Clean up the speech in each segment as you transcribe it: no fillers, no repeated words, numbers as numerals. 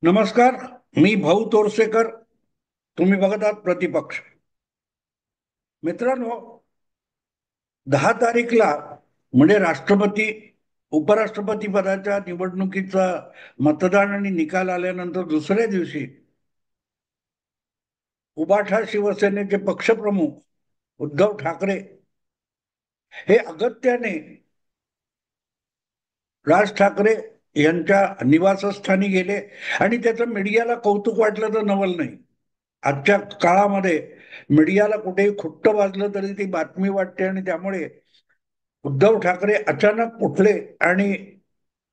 नमस्कार. मी भाऊ तोरसेकर. तुम्ही बघत आहात प्रतिपक्ष. मित्रांनो, 10 तारीखला म्हणजे राष्ट्रपती उपराष्ट्रपती पदाच्या निवडणुकीचा मतदान आणि निकाल आल्यानंतर दुसऱ्या दिवशी उबाठा शिवसेनेचे पक्षप्रमुख उद्धव ठाकरे हे अगत्याने राज ठाकरे यांच्या निवासस्थानी गेले आणि त्याचं मीडियाला कौतुक वाटलं तर नवल नाही. आजच्या काळामध्ये मीडियाला कुठेही खुट्ट वाजलं तरी ती बातमी वाटते आणि त्यामुळे उद्धव ठाकरे अचानक उठले आणि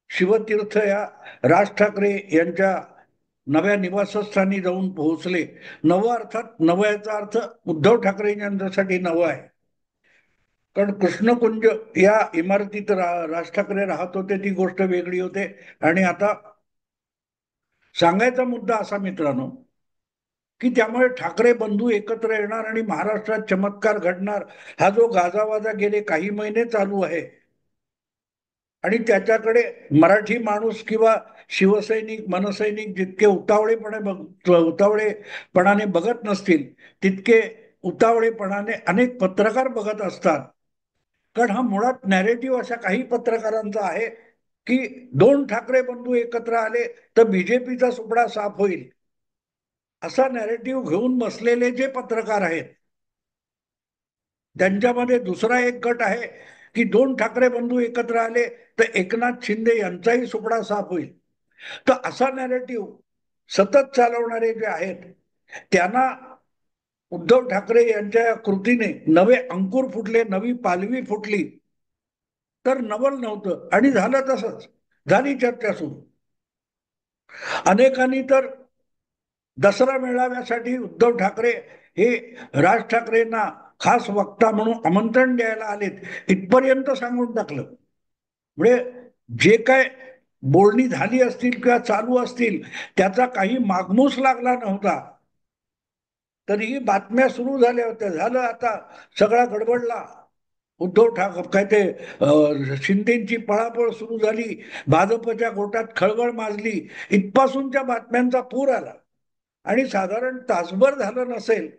शिवतीर्थ या राज ठाकरे यांच्या नव्या निवासस्थानी जाऊन पोहोचले. नवं अर्थात नव्याचा अर्थ उद्धव ठाकरे यांच्यासाठी नवं आहे, कारण कृष्णकुंज या इमारतीत राज ठाकरे राहत होते ती गोष्ट वेगळी होते. आणि आता सांगायचा मुद्दा असा मित्रांनो, की त्यामुळे ठाकरे बंधू एकत्र येणार आणि महाराष्ट्रात चमत्कार घडणार. हा जो गाजावाजा गेले काही महिने चालू आहे आणि त्याच्याकडे मराठी माणूस किंवा शिवसैनिक मनसैनिक जितके उतावळेपणाने बघत नसतील तितके उतावळेपणाने अनेक पत्रकार बघत असतात. कारण हा मुळात नॅरेटिव्ह अशा काही पत्रकारांचा आहे की दोन ठाकरे बंधू एकत्र आले तर बीजेपीचा सुपडा साफ होईल, असा नॅरेटिव्ह घेऊन बसलेले जे पत्रकार आहेत त्यांच्यामध्ये दुसरा एक गट आहे की दोन ठाकरे बंधू एकत्र आले तर एकनाथ शिंदे यांचाही सुपडा साफ होईल. तर असा नॅरेटिव्ह सतत चालवणारे जे आहेत त्यांना उद्धव ठाकरे यांच्या कृतीने नवे अंकुर फुटले, नवी पालवी फुटली तर नवल नव्हतं. आणि झालं तसंच. झाली चर्चा सुरू. अनेकांनी तर दसरा मेळाव्यासाठी उद्धव ठाकरे हे राज ठाकरेंना खास वक्ता म्हणून आमंत्रण द्यायला आलेत इथपर्यंत सांगून टाकलं. म्हणजे जे काय बोलणी झाली असतील किंवा चालू असतील त्याचा काही मागमूस लागला नव्हता, तरीही बातम्या सुरू झाल्या होत्या. झालं आता सगळा गडबडला. उद्धव ठाकरे काय ते शिंदेची पळापळ सुरू झाली, भाजपच्या गोटात खळबळ माजली, इथपासूनच्या बातम्यांचा पूर आला. आणि साधारण तासभर झालं नसेल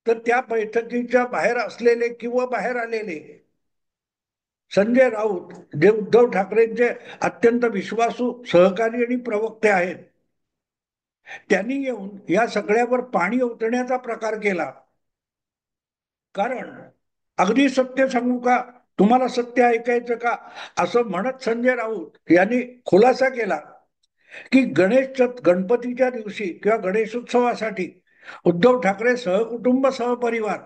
तर त्या बैठकीच्या बाहेर असलेले किंवा बाहेर आलेले संजय राऊत, जे उद्धव ठाकरेंचे अत्यंत विश्वासू सहकारी आणि प्रवक्ते आहेत, त्यांनी येऊन या सगळ्यावर पाणी ओतण्याचा प्रकार केला. कारण अगदी सत्य सांगू का, तुम्हाला सत्य ऐकायचं का, असं म्हणत संजय राऊत यांनी खुलासा केला की गणपतीच्या दिवशी किंवा गणेशोत्सवासाठी उद्धव ठाकरे सहकुटुंब सहपरिवार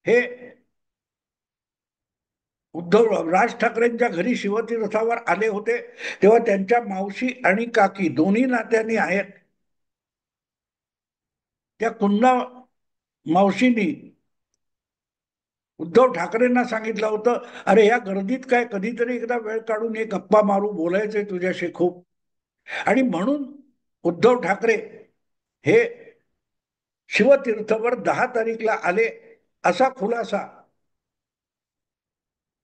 हे उद्धव राज ठाकरेंच्या घरी शिवतीर्थावर आले होते. तेव्हा त्यांच्या मावशी आणि काकी दोन्ही नात्यांनी आहेत त्या कुंदा मावशींनी उद्धव ठाकरेंना सांगितलं होतं, अरे या गर्दीत काय कधीतरी एकदा वेळ काढून एक गप्पा मारू, बोलायचंय तुझ्याशी खूप. आणि म्हणून उद्धव ठाकरे हे शिवतीर्थवर 10 तारीखला आले, असा खुलासा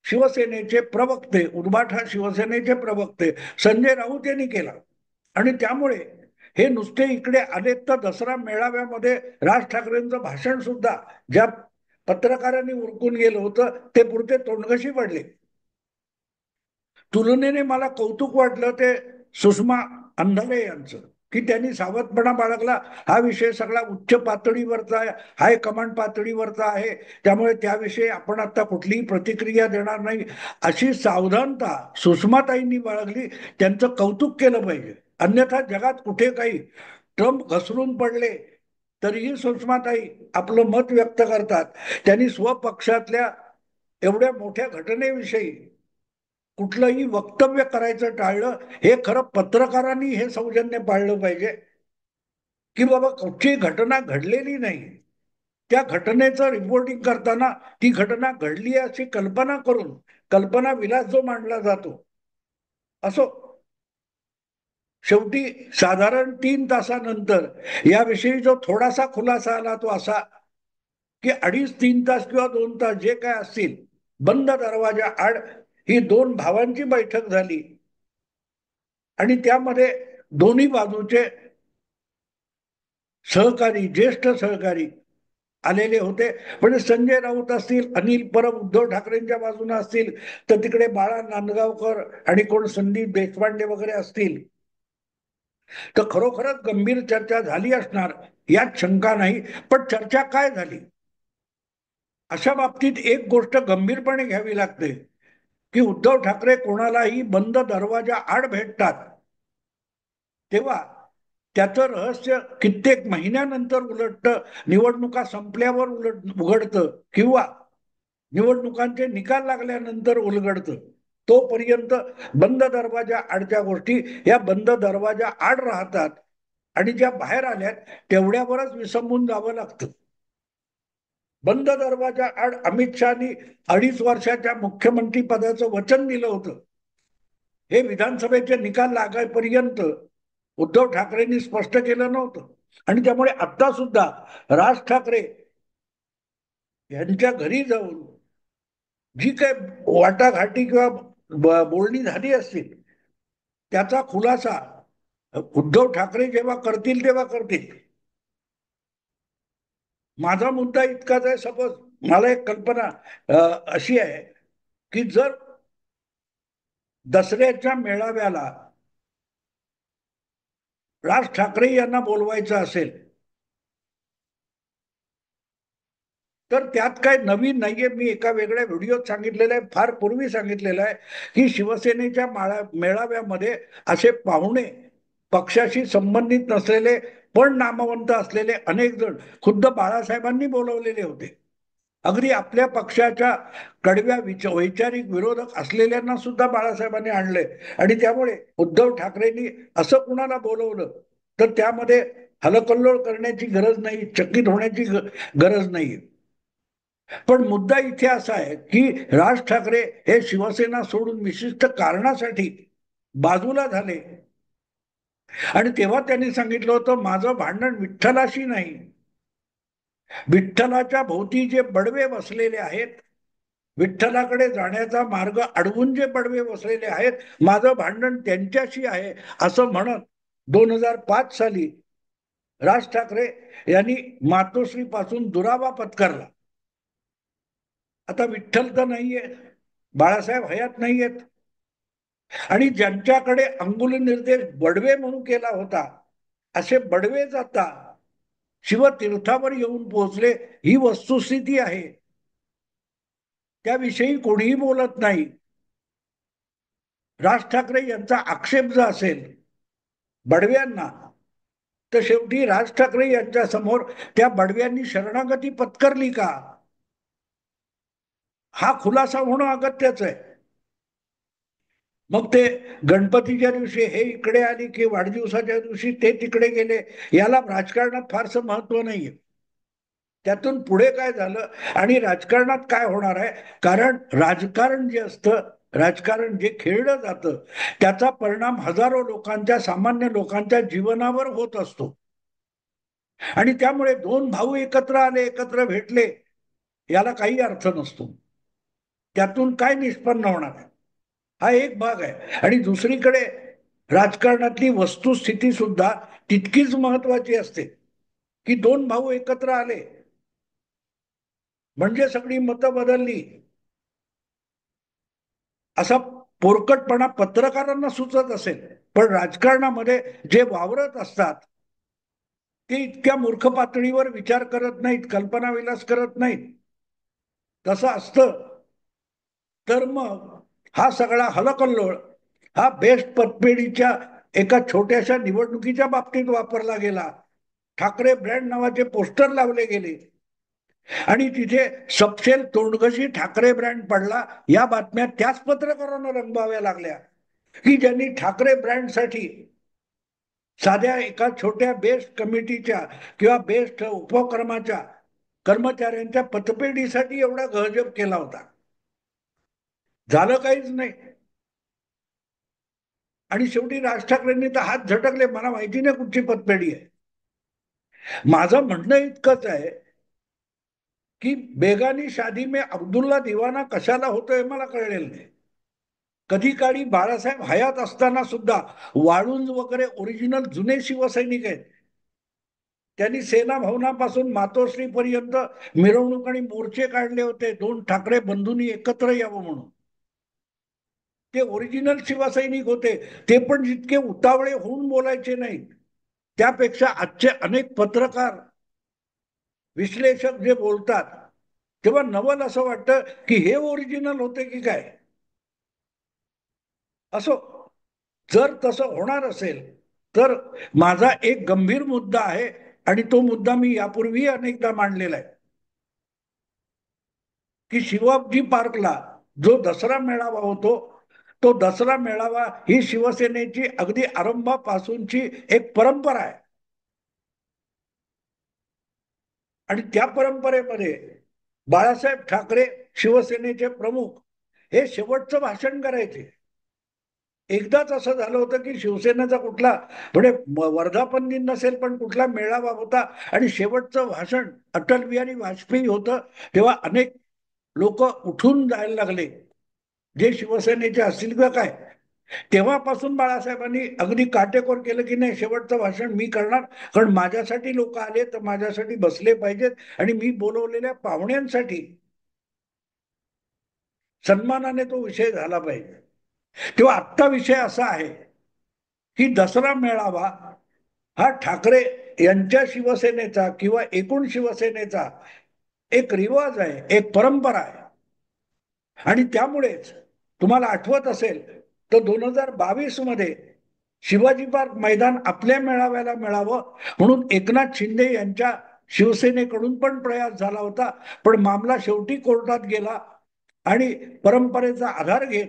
शिवसेनेचे प्रवक्ते उर्बाठा शिवसेनेचे प्रवक्ते संजय राऊत यांनी केला. आणि त्यामुळे हे नुसते इकडे आले तर दसरा मेळाव्यामध्ये राज ठाकरेंचं भाषण सुद्धा ज्या पत्रकारांनी उरकून गेलं होतं ते पुरते तोंडघशी पडले. तुलनेने मला कौतुक वाटलं ते सुषमा अंधारे यांचं, की त्यांनी सावधपणा बाळगला. हा विषय सगळा उच्च पातळीवरचा आहे, हायकमांड पातळीवरचा आहे, त्यामुळे त्याविषयी आपण आता कुठलीही प्रतिक्रिया देणार नाही, अशी सावधानता सुषमाताईंनी बाळगली. त्यांचं कौतुक केलं पाहिजे. अन्यथा जगात कुठे काही ट्रम्प घसरून पडले तरीही सुषमाताई आपलं मत व्यक्त करतात. त्यांनी स्वपक्षातल्या एवढ्या मोठ्या घटनेविषयी कुठलंही वक्तव्य करायचं टाळलं. हे खरं पत्रकारांनी हे सौजन्य पाळलं पाहिजे की बाबा कुठची घटना घडलेली नाही, त्या घटनेचं रिपोर्टिंग करताना ती घटना घडली अशी कल्पना करून कल्पना विलास जो मांडला जातो असो. शेवटी साधारण 3 तासानंतर याविषयी जो थोडासा खुलासा आला तो असा की 2.5-3 तास किंवा 2 तास जे काय असतील बंद दरवाजा आड ही दोन भावांची बैठक झाली. आणि त्यामध्ये दोन्ही बाजूचे सहकारी, ज्येष्ठ सहकारी आलेले होते. म्हणजे संजय राऊत असतील, अनिल परब उद्धव ठाकरेंच्या बाजूने असतील, तर तिकडे बाळा नांदगावकर आणि कोण संदीप देशपांडे वगैरे असतील, तर खरोखरच गंभीर चर्चा झाली असणार यात शंका नाही. पण चर्चा काय झाली, अशा बाबतीत एक गोष्ट गंभीरपणे घ्यावी लागते की उद्धव ठाकरे कोणालाही बंद दरवाजा आड भेटतात तेव्हा त्याचं रहस्य कित्येक महिन्यानंतर उलटतं, निवडणुका संपल्यावर उघडतं किंवा निवडणुकांचे निकाल लागल्यानंतर उलगडतं. तोपर्यंत बंद दरवाजा आडच्या गोष्टी या बंद दरवाजा आड राहतात आणि ज्या बाहेर आल्यात तेवढ्यावरच विसंबून जावं लागतं. बंद दरवाजा आड अमित शहानी 2.5 वर्षाच्या मुख्यमंत्री पदाचं वचन दिलं होतं. हे विधानसभेचे निकाल लागायपर्यंत उद्धव ठाकरेंनी स्पष्ट केलं नव्हतं. आणि त्यामुळे आता सुद्धा राज ठाकरे यांच्या घरी जाऊन जी काय वाटाघाटी किंवा बोलणी झाली असतील त्याचा खुलासा उद्धव ठाकरे जेव्हा करतील तेव्हा करतील. माझा मुद्दा इतकाच आहे, सपोज मला एक कल्पना अशी आहे की जर दसऱ्याच्या मेळाव्याला राज ठाकरे यांना बोलवायचं असेल तर त्यात काय नवीन नाहीये. मी एका वेगळ्या व्हिडिओत सांगितलेलं आहे, फार पूर्वी सांगितलेलं आहे की शिवसेनेच्या मेळाव्यामध्ये असे पाहुणे पक्षाशी संबंधित नसलेले पण नामवंत असलेले अनेक जण खुद्द बाळासाहेबांनी बोलवलेले होते. अगदी आपल्या पक्षाच्या कडव्या वैचारिक विरोधक असलेल्यांना सुद्धा बाळासाहेबांनी आणले. आणि त्यामुळे उद्धव ठाकरेंनी असं कुणाला बोलवलं तर त्यामध्ये हलकल्लोळ करण्याची गरज नाही, चकित होण्याची गरज नाही. पण मुद्दा इथे असा आहे की राज ठाकरे हे शिवसेना सोडून विशिष्ट कारणासाठी बाजूला झाले आणि तेव्हा त्यांनी सांगितलं होतं माझं भांडण विठ्ठलाशी नाही, विठ्ठलाच्या भोवती जे बडवे बसलेले आहेत, विठ्ठलाकडे जाण्याचा मार्ग अडवून जे बडवे बसलेले आहेत, माझं भांडण त्यांच्याशी आहे असं म्हणत 2005 साली राज ठाकरे यांनी मातोश्री पासून दुरावा पत्करला. आता विठ्ठल तर नाहीये, बाळासाहेब हयात नाहीयेत आणि ज्यांच्याकडे अंगुली निर्देश बडवे म्हणून केला होता असे बडवे जाता शिवतीर्थावर येऊन पोहोचले, ही वस्तुस्थिती आहे. त्याविषयी कोणीही बोलत नाही. राज ठाकरे यांचा आक्षेप जो असेल बडव्यांना, तर शेवटी राज ठाकरे यांच्या समोर त्या बडव्यांनी शरणागती पत्करली का, हा खुलासा होणं अगत्याच आहे. मग ते गणपतीच्या दिवशी हे इकडे आले की वाढदिवसाच्या दिवशी ते तिकडे गेले, याला राजकारणात फारसं महत्व नाहीये. त्यातून पुढे काय झालं आणि राजकारणात काय होणार आहे, कारण राजकारण जे असतं, राजकारण जे खेळलं जातं त्याचा परिणाम हजारो लोकांच्या, सामान्य लोकांच्या जीवनावर होत असतो. आणि त्यामुळे दोन भाऊ एकत्र आले, एकत्र भेटले, याला काही अर्थ नसतो. त्यातून काय निष्पन्न होणार, हा एक भाग आहे. आणि दुसरीकडे राजकारणातली वस्तुस्थिती सुद्धा तितकीच महत्वाची असते की दोन भाऊ एकत्र आले म्हणजे सगळी मतं बदलली, असा पोरकटपणा पत्रकारांना सुचत असेल, पण राजकारणामध्ये जे वावरत असतात ते इतक्या मूर्ख पातळीवर विचार करत नाहीत, कल्पनाविलास करत नाहीत. तसं असतं तर मग हा सगळा हलकल्लोळ हा बेस्ट पतपेढीच्या एका छोट्याशा निवडणुकीच्या बाबतीत वापरला गेला. ठाकरे ब्रँड नावाचे पोस्टर लावले गेले आणि तिथे सपशेल तोंडघशी ठाकरे ब्रँड पडला. या बातम्या त्याच पत्रकारांना रंगवाव्या लागल्या की ज्यांनी ठाकरे ब्रँडसाठी साध्या एका छोट्या बेस्ट कमिटीच्या किंवा बेस्ट उपक्रमाच्या कर्मचाऱ्यांच्या पतपेढीसाठी एवढा गहजब केला होता. झालं काहीच नाही. आणि शेवटी राज ठाकरेंनी तर हात झटकले, मला माहिती नाही कुठची पतपेढी आहे. माझं म्हणणं इतकंच आहे की बेगानी शादी में अब्दुल्ला दिवाना कशाला होतोय मला कळलेलं नाही. कधी काळी बाळासाहेब हयात असताना सुद्धा वाळुंज वगैरे ओरिजिनल जुने शिवसैनिक आहेत. त्यांनी सेना भवनापासून मातोश्री पर्यंत मिरवणूक आणि मोर्चे काढले होते, दोन ठाकरे बंधूंनी एकत्र यावं म्हणून. ते ओरिजिनल शिवसैनिक होते. ते पण जितके उतावळे होऊन बोलायचे नाहीत, त्यापेक्षा आजचे अनेक पत्रकार विश्लेषक जे बोलतात, तेव्हा नवल असं वाटतं की हे ओरिजिनल होते की काय. असो, जर तसं होणार असेल तर माझा एक गंभीर मुद्दा आहे, आणि तो मुद्दा मी यापूर्वी अनेकदा मांडलेला आहे, की शिवाजी पार्कला जो दसरा मेळावा होतो, तो दसरा मेळावा ही शिवसेनेची अगदी आरंभापासूनची एक परंपरा आहे. आणि त्या परंपरेमध्ये बाळासाहेब ठाकरे शिवसेनेचे प्रमुख हे शेवटचं भाषण करायचे. एकदाच असं झालं होतं की शिवसेनेचा कुठला म्हणजे वर्धापन दिन नसेल पण कुठला मेळावा होता आणि शेवटचं भाषण अटल बिहारी वाजपेयी होतं, तेव्हा अनेक लोक उठून जायला लागले, जे शिवसेनेचे असतील किंवा काय. तेव्हापासून बाळासाहेबांनी अगदी काटेकोर केलं की नाही, शेवटचं भाषण मी करणार, कारण माझ्यासाठी लोक आले तर माझ्यासाठी बसले पाहिजेत आणि मी बोलवलेल्या पाहुण्यांसाठी सन्मानाने तो विषय झाला पाहिजे. तेव्हा आत्ता विषय असा आहे की दसरा मेळावा हा ठाकरे यांच्या शिवसेनेचा किंवा एकूण शिवसेनेचा एक रिवाज आहे, एक परंपरा आहे. आणि त्यामुळेच तुम्हाला आठवत असेल तर 2022 मध्ये शिवाजी पार्क मैदान आपल्या मेळाव्याला मिळावं म्हणून एकनाथ शिंदे यांच्या शिवसेनेकडून पण प्रयास झाला होता, पण मामला शेवटी कोर्टात गेला आणि परंपरेचा आधार घेत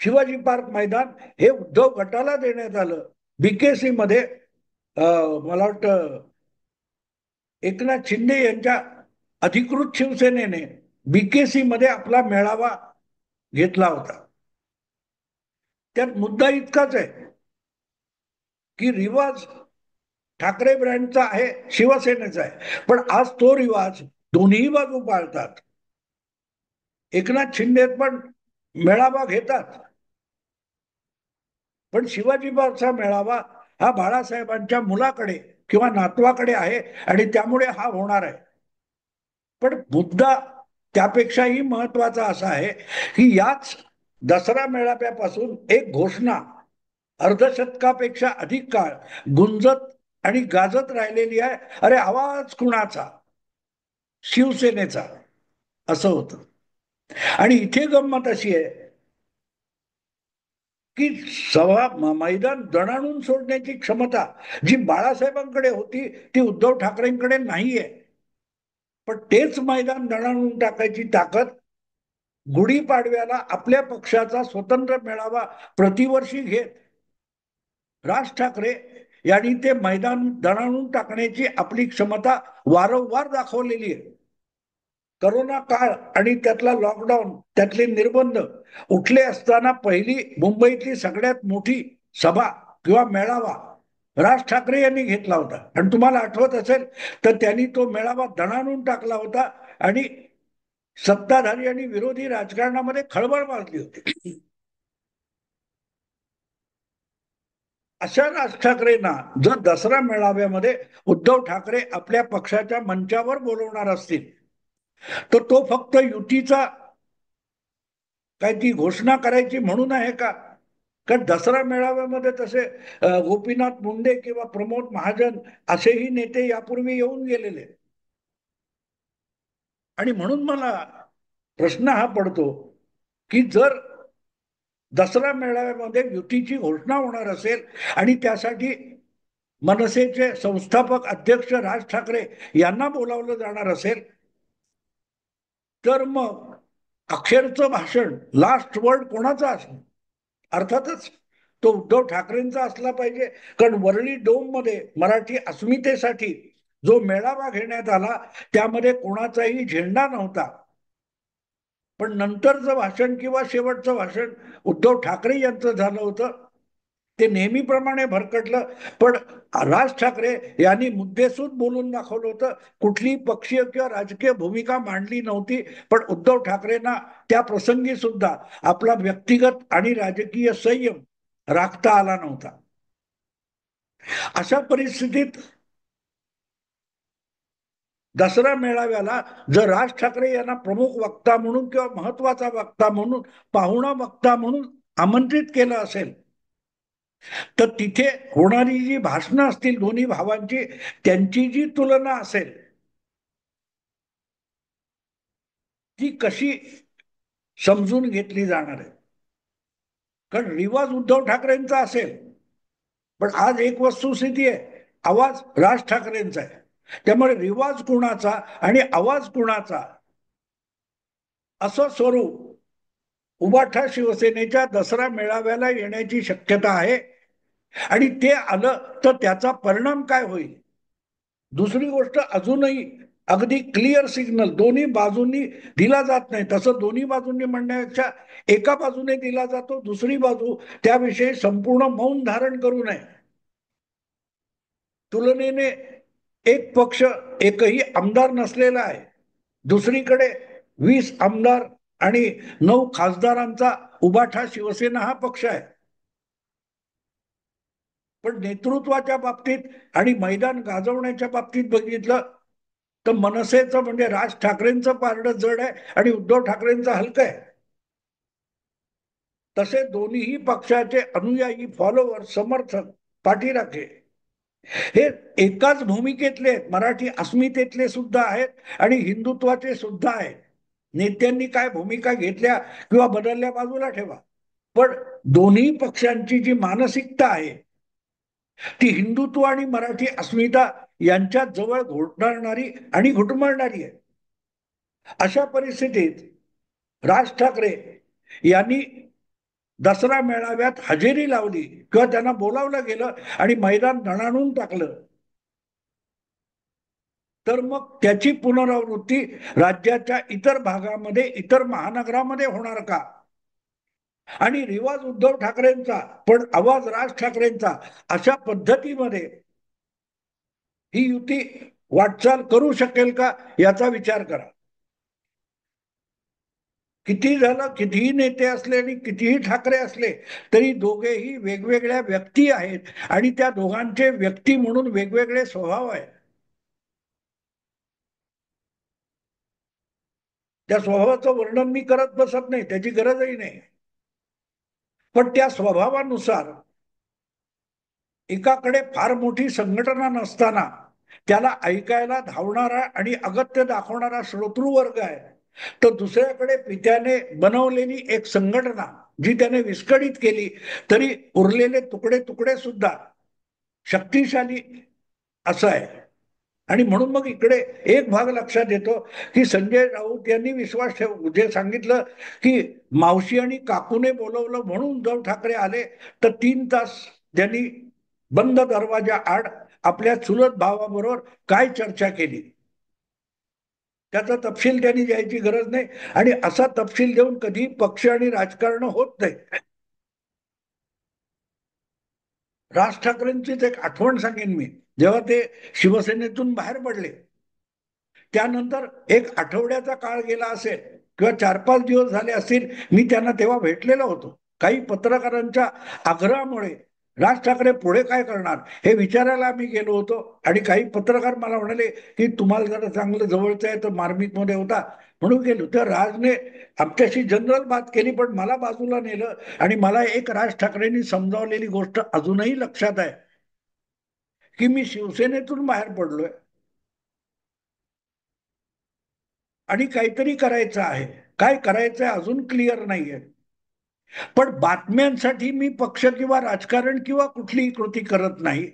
शिवाजी पार्क मैदान हे उद्धव गटाला देण्यात आलं. बीकेसी मध्ये मला वाटतं एकनाथ शिंदे यांच्या अधिकृत शिवसेनेने बीकेसी मध्ये आपला मेळावा घेतला होता. त्यात मुद्दा इतकाच आहे की रिवाज ठाकरे ब्रँडचा आहे, शिवसेनेचा आहे, पण आज तो रिवाज दोन्ही बाजू पाळतात. एकनाथ शिंदे पण मेळावा घेतात, पण शिवाजी पार्कचा मेळावा हा बाळासाहेबांच्या मुलाकडे किंवा नातवाकडे आहे आणि त्यामुळे हा होणार आहे. पण मुद्दा त्यापेक्षाही महत्वाचा असा आहे की याच दसरा मेळाव्यापासून एक घोषणा अर्धशतकापेक्षा अधिक काळ गुंजत आणि गाजत राहिलेली आहे. अरे आवाज कुणाचा? शिवसेनेचा, असं होतं. आणि इथे गंमत अशी आहे की मैदान दणाणून सोडण्याची क्षमता जी बाळासाहेबांकडे होती ती उद्धव ठाकरेंकडे नाहीये. पण तेच मैदान दणाणून टाकायची ताकद गुढीपाडव्याला आपल्या पक्षाचा स्वतंत्र मेळावा प्रतिवर्षी घेत राज ठाकरे यांनी ते मैदान दणाणून टाकण्याची आपली क्षमता वारंवार दाखवलेली आहे. करोना काळ आणि त्यातला लॉकडाऊन, त्यातले निर्बंध उठले असताना पहिली मुंबईतली सगळ्यात मोठी सभा किंवा मेळावा राज ठाकरे यांनी घेतला होता. आणि तुम्हाला आठवत असेल तर त्यांनी तो मेळावा दणाणून टाकला होता आणि सत्ताधारी आणि विरोधी राजकारणामध्ये खळबळ माजली होती. अशा राज ठाकरेंना जर दसरा मेळाव्यामध्ये उद्धव ठाकरे आपल्या पक्षाच्या मंचावर बोलवणार असतील तर तो फक्त युतीचा काय ती घोषणा करायची म्हणून आहे का? कारण दसरा मेळाव्यामध्ये तसे गोपीनाथ मुंडे किंवा प्रमोद महाजन असेही नेते यापूर्वी येऊन गेलेले. आणि म्हणून मला प्रश्न हा पडतो की जर दसरा मेळाव्यामध्ये युतीची घोषणा होणार असेल आणि त्यासाठी मनसेचे संस्थापक अध्यक्ष राज ठाकरे यांना बोलावलं जाणार असेल, तर मग अखेरचं भाषण, लास्ट वर्ड कोणाचा असणार? अर्थातच तो उद्धव ठाकरेंचा असला पाहिजे, कारण वरळी डोम मध्ये मराठी अस्मितेसाठी जो मेळावा घेण्यात आला त्यामध्ये कोणाचाही झेंडा नव्हता. पण नंतरचं भाषण किंवा शेवटचं भाषण उद्धव ठाकरे यांचं झालं होतं. ते नेहमीप्रमाणे भरकटलं. पण राज ठाकरे यांनी मुद्देसूद बोलून दाखवलं होतं. कुठली पक्षीय किंवा राजकीय भूमिका मांडली नव्हती, पण उद्धव ठाकरेंना त्या प्रसंगी सुद्धा आपला व्यक्तिगत आणि राजकीय संयम राखता आला नव्हता. अशा परिस्थितीत दसरा मेळाव्याला जर राज ठाकरे यांना प्रमुख वक्ता म्हणून किंवा महत्वाचा वक्ता म्हणून, पाहुणा वक्ता म्हणून आमंत्रित केलं असेल, तर तिथे होणारी जी भाषणं असतील दोन्ही भावांची, त्यांची जी तुलना असेल ती कशी समजून घेतली जाणार आहे. कारण रिवाज उद्धव ठाकरेंचा असेल, पण आज एक वस्तुस्थिती आहे, आवाज राज ठाकरेंचा आहे. त्यामुळे रिवाज कुणाचा आणि आवाज कुणाचा असं स्वरूप उबाठा शिवसेनेच्या दसरा मेळाव्याला येण्याची शक्यता आहे. आणि ते आलं तर त्याचा परिणाम काय होईल. दुसरी गोष्ट, अजूनही अगदी क्लिअर सिग्नल दोन्ही बाजूंनी दिला जात नाही. तसं दोन्ही बाजूंनी म्हणण्यापेक्षा एका बाजूने दिला जातो, दुसरी बाजू त्याविषयी संपूर्ण मौन धारण करू नये. तुलनेने एक पक्ष एकही आमदार नसलेला आहे, दुसरीकडे 20 आमदार आणि 9 खासदारांचा उबाठा शिवसेना हा पक्ष आहे. पण नेतृत्वाच्या बाबतीत आणि मैदान गाजवण्याच्या बाबतीत बघितलं तर मनसेचं म्हणजे राज ठाकरेंचं पारडं जड आहे आणि उद्धव ठाकरेंचं हलकं आहे. तसे दोन्ही पक्षाचे अनुयायी, फॉलोअर, समर्थक, पाठीराखे हे एकाच भूमिकेतले आहेत. मराठी अस्मितेतले सुद्धा आहेत आणि हिंदुत्वाचे सुद्धा आहेत. नेत्यांनी काय भूमिका घेतल्या किंवा बदलल्या बाजूला ठेवा, पण दोन्ही पक्षांची जी मानसिकता आहे ती हिंदुत्व आणि मराठी अस्मिता यांच्या जवळ घोटाळणारी आणि घुटमळणारी आहे. अशा परिस्थितीत राज ठाकरे यांनी दसरा मेळाव्यात हजेरी लावली किंवा त्यांना बोलावलं गेलं आणि मैदान दणाणून टाकलं, तर मग त्याची पुनरावृत्ती राज्याच्या इतर भागामध्ये, इतर महानगरामध्ये होणार का. आणि रिवाज उद्धव ठाकरेंचा पण आवाज राज ठाकरेंचा, अशा पद्धतीमध्ये ही युती वाटचाल करू शकेल का याचा विचार करा. किती झालं, कितीही नेते असले आणि कितीही ठाकरे असले तरी दोघेही वेगवेगळ्या व्यक्ती आहेत आणि त्या दोघांचे व्यक्ती म्हणून वेगवेगळे स्वभाव आहेत. त्या स्वभावाचं वर्णन मी करत बसत नाही, त्याची गरजही नाही. पण त्या स्वभावानुसार एकाकडे फार मोठी संघटना नसताना त्याला ऐकायला धावणारा आणि अगत्य दाखवणारा श्रोतृवर्ग आहे, तर दुसऱ्याकडे पित्याने बनवलेली एक संघटना जी त्याने विस्कळीत केली तरी उरलेले तुकडे तुकडे सुद्धा शक्तिशाली असं आहे. आणि म्हणून मग इकडे एक भाग लक्षात येतो की संजय राऊत यांनी विश्वास ठेव जे सांगितलं की मावशी आणि काकूने बोलवलं म्हणून उद्धव ठाकरे आले, तर 3 तास त्यांनी बंद दरवाजा आड आपल्या चुलत भावाबरोबर काय चर्चा केली त्याचा तपशील त्यांनी द्यायची गरज नाही. आणि असा तपशील देऊन कधी पक्ष आणि राजकारण होत नाही. राज ठाकरेंचीच एक आठवण सांगेन मी. जेव्हा ते शिवसेनेतून बाहेर पडले त्यानंतर एक आठवड्याचा काळ गेला असेल किंवा 4-5 दिवस झाले असतील, मी त्यांना तेव्हा भेटलेलो होतो. काही पत्रकारांच्या आग्रहामुळे राज ठाकरे पुढे काय करणार हे विचारायला मी गेलो होतो आणि काही पत्रकार मला म्हणाले की तुम्हाला जरा चांगलं जवळचं आहे तर मार्मिक मध्ये होता म्हणून गेलो. तर राजने आमच्याशी जनरल बात केली, पण मला बाजूला नेलं आणि मला एक राज ठाकरेंनी समजावलेली गोष्ट अजूनही लक्षात आहे की मी शिवसेनेतून बाहेर पडलोय आणि काहीतरी करायचं आहे. काय करायचंय अजून क्लिअर नाहीये, पण बातम्यांसाठी मी पक्ष किंवा राजकारण किंवा कुठलीही कृती करत नाही.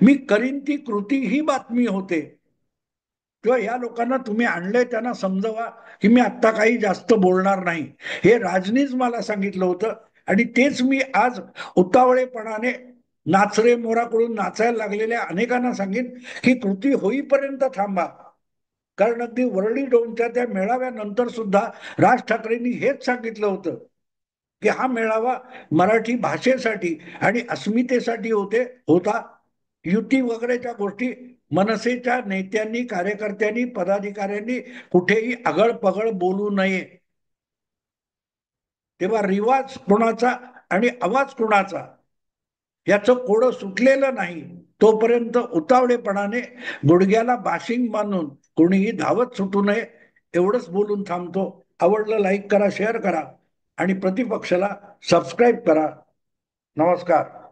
मी करीन ती कृती ही बातमी होते. किंवा या लोकांना तुम्ही आणलंय त्यांना समजवा की मी आत्ता काही जास्त बोलणार नाही, हे राजनीच मला सांगितलं होतं. आणि तेच मी आज उतावळेपणाने नाचरे मोराकडून नाचायला लागलेल्या अनेकांना सांगेन की कृती होईपर्यंत थांबा. कारण अगदी वरळी डोमच्या त्या मेळाव्यानंतर सुद्धा राज ठाकरेंनी हेच सांगितलं होतं की हा मेळावा मराठी भाषेसाठी आणि अस्मितेसाठी होता. युती वगैरेच्या गोष्टी मनसेच्या नेत्यांनी, कार्यकर्त्यांनी, पदाधिकाऱ्यांनी कुठेही अगळ बोलू नये. तेव्हा रिवाज कोणाचा आणि आवाज कोणाचा याचं कोडं सुटलेलं नाही तोपर्यंत उतावळेपणाने गुडघ्याला बाशिंग बांधून कोणीही धावत सुटू नये. एवढंच बोलून थांबतो. आवडलं लाईक करा, शेअर करा आणि प्रतिपक्षाला सबस्क्राईब करा. नमस्कार.